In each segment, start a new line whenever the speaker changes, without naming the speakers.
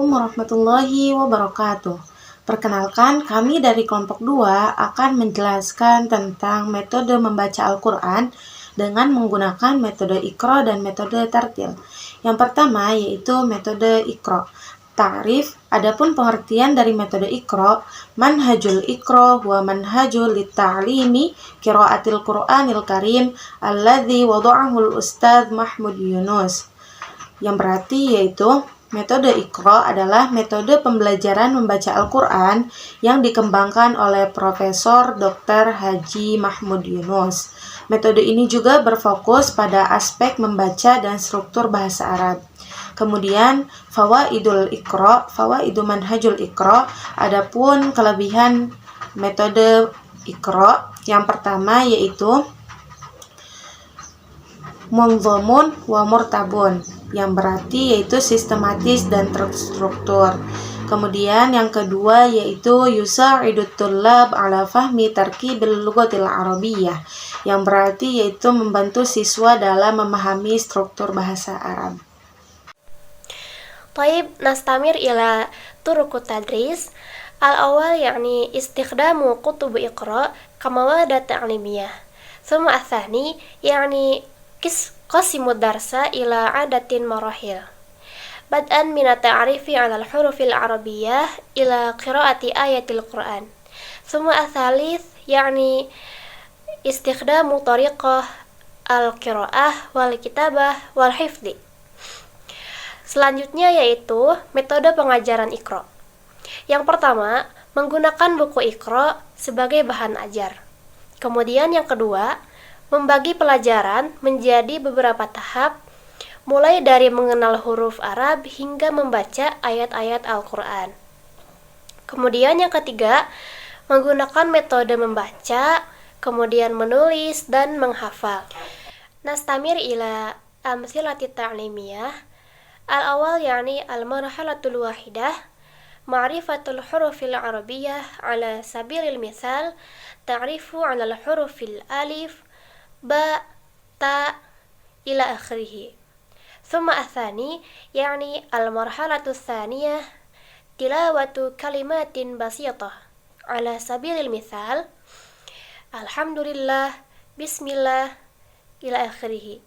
Assalamualaikum warahmatullahi wabarakatuh. Perkenalkan, kami dari kelompok 2 akan menjelaskan tentang metode membaca Al-Quran dengan menggunakan metode Iqra dan metode Tartil. Yang pertama yaitu metode Iqra. Ta'rif, adapun pengertian dari metode Iqra, manhajul Iqra huwa manhajul litta'limi qiraatil Qur'anil Karim alladzi wada'ahul Ustadz Mahmud Yunus. Yang berarti yaitu metode Iqra adalah metode pembelajaran membaca Al-Quran yang dikembangkan oleh Profesor Dr. Haji Mahmud Yunus. Metode ini juga berfokus pada aspek membaca dan struktur bahasa Arab. Kemudian fawaidul Iqra, fawaidu manhajul Iqra, adapun kelebihan metode Iqra yang pertama yaitu munzamun wa murtabun, yang berarti yaitu sistematis dan terstruktur. Kemudian yang kedua yaitu yusa'idut tullab ala fahmi tarkibil lughatil arabiyyah, yang berarti yaitu membantu siswa dalam memahami struktur bahasa Arab.
طيب نستمر إلى طرق التدريس. الأول يعني استخدام كتب إقراء كمواد تعليمية. ثم الثاني يعني قسم الدرس إلى عدة مراحل بدءا من التعريف على الحروف العربية إلى قراءة آية القرآن. ثم الثالث يعني استخدام طريقة القراءة والكتابة والحفظ. Selanjutnya yaitu metode pengajaran Iqra. Yang pertama, menggunakan buku Iqra sebagai bahan ajar. Kemudian yang kedua, membagi pelajaran menjadi beberapa tahap, mulai dari mengenal huruf Arab hingga membaca ayat-ayat Al-Quran. Kemudian yang ketiga, menggunakan metode membaca, kemudian menulis dan menghafal. Nastamir ila amthilati ta'limiyah. Al-awal yani al-marhalatul wahidah, ma'rifatul hurufil arabiyyah ala sabilil misal, ta'rifu ala al-hurufil alif, ba, ta, ila akhirih. Thumma athani yani al-marhalatul thaniyah, tilawatu kalimatin basitah ala sabilil misal, alhamdulillah, bismillah, ila akhirih.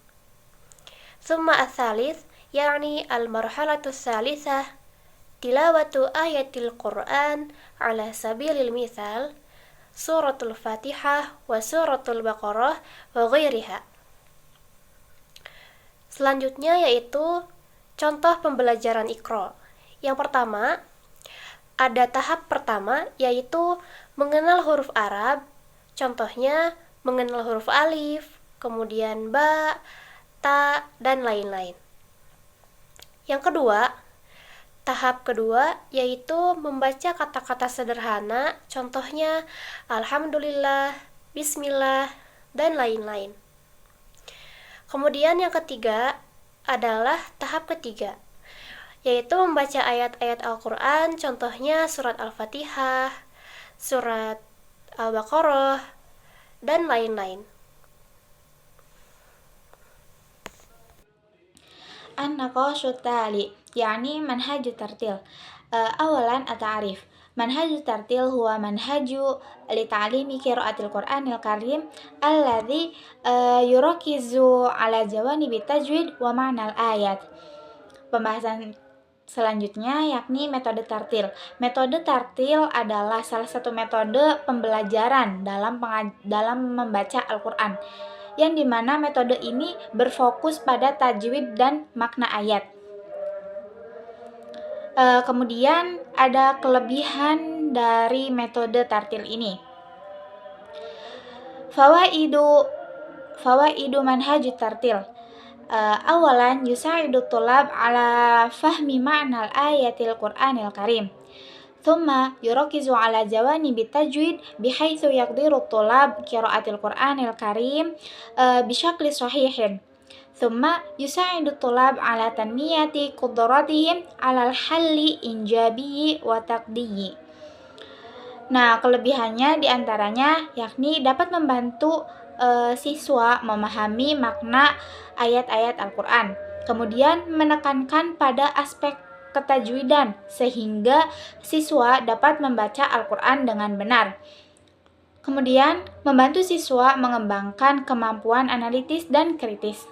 Thumma athalith يعني المرحلة الثالثة تلاوة آية القرآن على سبيل المثال سورة الفاتحة وسورة البقرة وغيرها. Selanjutnya yaitu contoh pembelajaran Iqra. Yang pertama, ada tahap pertama yaitu mengenal huruf Arab. Contohnya mengenal huruf alif, kemudian ba, ta, dan lain-lain. Yang kedua, tahap kedua yaitu membaca kata-kata sederhana, contohnya alhamdulillah, bismillah, dan lain-lain. Kemudian yang ketiga adalah tahap ketiga, yaitu membaca ayat-ayat Al-Quran, contohnya surat Al-Fatihah, surat Al-Baqarah, dan lain-lain.
النقاش التالي يعني منهج الترتيل. أولا التعريف. منهج الترتيل هو منهج لتعليم قراءة القرآن الكريم الذي يركز على جوانب التجويد ومعنى الآيات. Pembahasan selanjutnya yakni metode tartil. Metode tartil adalah salah satu metode pembelajaran dalam membaca Al-Quran, yang dimana metode ini berfokus pada tajwid dan makna ayat. Kemudian ada kelebihan dari metode tartil ini. Fawaidu manhaj tartil. Awalan yusa'idu tulab ala fahmi ma'na al-ayatil Qur'anil Karim. ثم يركز على جوانب التجويد بحيث يقدر الطلاب قراءة القرآن الكريم بشكل صحيح. ثم يساعد الطلاب على تنمية قدراتهم على الحل إيجابي وتقديري. Nah, kelebihannya diantaranya yakni dapat membantu siswa memahami makna ayat-ayat Al-Quran. Kemudian menekankan pada aspek ketajwidan sehingga siswa dapat membaca Al-Quran dengan benar. Kemudian, membantu siswa mengembangkan kemampuan analitis dan kritis.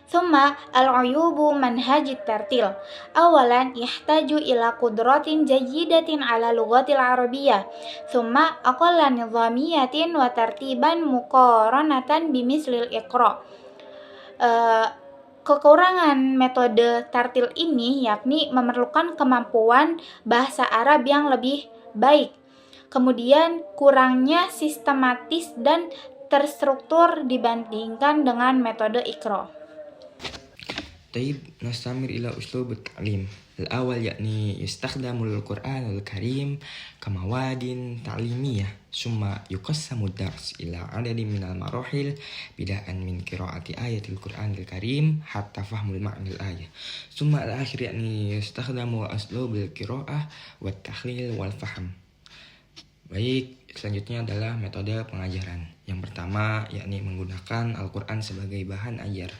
ثم العيوب منهج الترتيل. أولا يحتاج إلى قدرات جيدة على اللغة العربية، ثم أقل نظامية وترتيبا مقارنة بمثل الإقراء. Kekurangan metode tartil ini yakni memerlukan kemampuan bahasa Arab yang lebih baik, kemudian kurangnya sistematis dan terstruktur dibandingkan dengan metode Iqra.
طيب نستمر إلى أسلوب التعليم. الأول يعني يستخدم القرآن الكريم كمواد تعليمية، ثم يقسم الدرس إلى عدد من المراحل بدءا من قراءة آية القرآن الكريم حتى فهم المعنى الآية، ثم الآخر يعني يستخدم أسلوب القراءة والتحليل والفهم. Baik, selanjutnya adalah metode pengajaran. Yang pertama yakni menggunakan Al-Quran sebagai bahan ajar.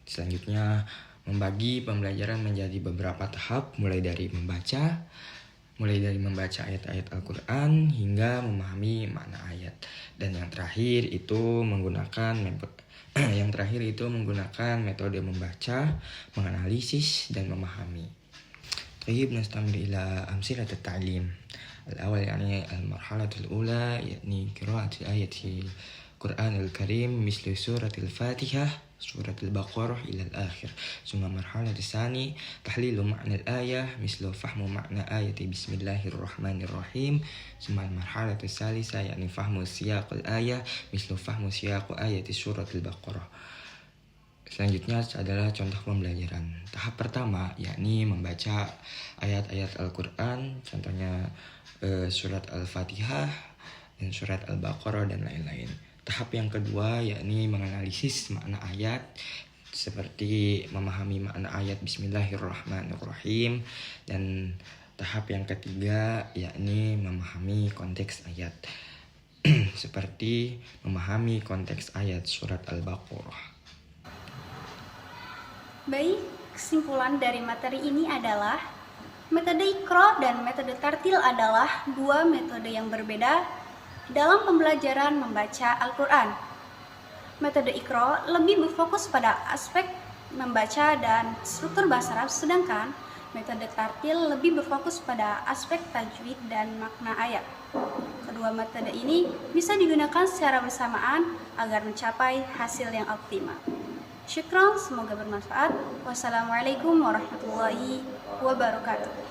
Selanjutnya membagi pembelajaran menjadi beberapa tahap, mulai dari membaca ayat-ayat Al-Quran hingga memahami makna ayat. Dan yang terakhir itu menggunakan metode membaca, menganalisis dan memahami. طيب نستمر إلى أمثلة التعليم. الأول يعني المرحلة الأولى يعني قراءة آية القرآن الكريم مثل سورة الفاتحة، سورة البقرة إلى الآخر. ثم المرحلة الثانية تحليل معنى الآية مثل فهم معنى آية بسم الله الرحمن الرحيم. ثم المرحلة الثالثة يعني فهم سياق الآية مثل فهم سياق آية سورة البقرة. Selanjutnya adalah contoh pembelajaran. Tahap pertama yakni membaca ayat-ayat Al-Quran, contohnya surat Al-Fatihah dan surat Al-Baqarah dan lain-lain. Tahap yang kedua yakni menganalisis makna ayat, seperti memahami makna ayat Bismillahirrahmanirrahim. Dan tahap yang ketiga yakni memahami konteks ayat seperti memahami konteks ayat surat Al-Baqarah.
Baik, kesimpulan dari materi ini adalah metode Iqra dan metode tartil adalah dua metode yang berbeda dalam pembelajaran membaca Al-Quran. Metode Iqra lebih berfokus pada aspek membaca dan struktur bahasa Arab, sedangkan metode tartil lebih berfokus pada aspek tajwid dan makna ayat. Kedua metode ini bisa digunakan secara bersamaan agar mencapai hasil yang optimal. Syukran, semoga bermanfaat. Wassalamualaikum warahmatullahi wabarakatuh.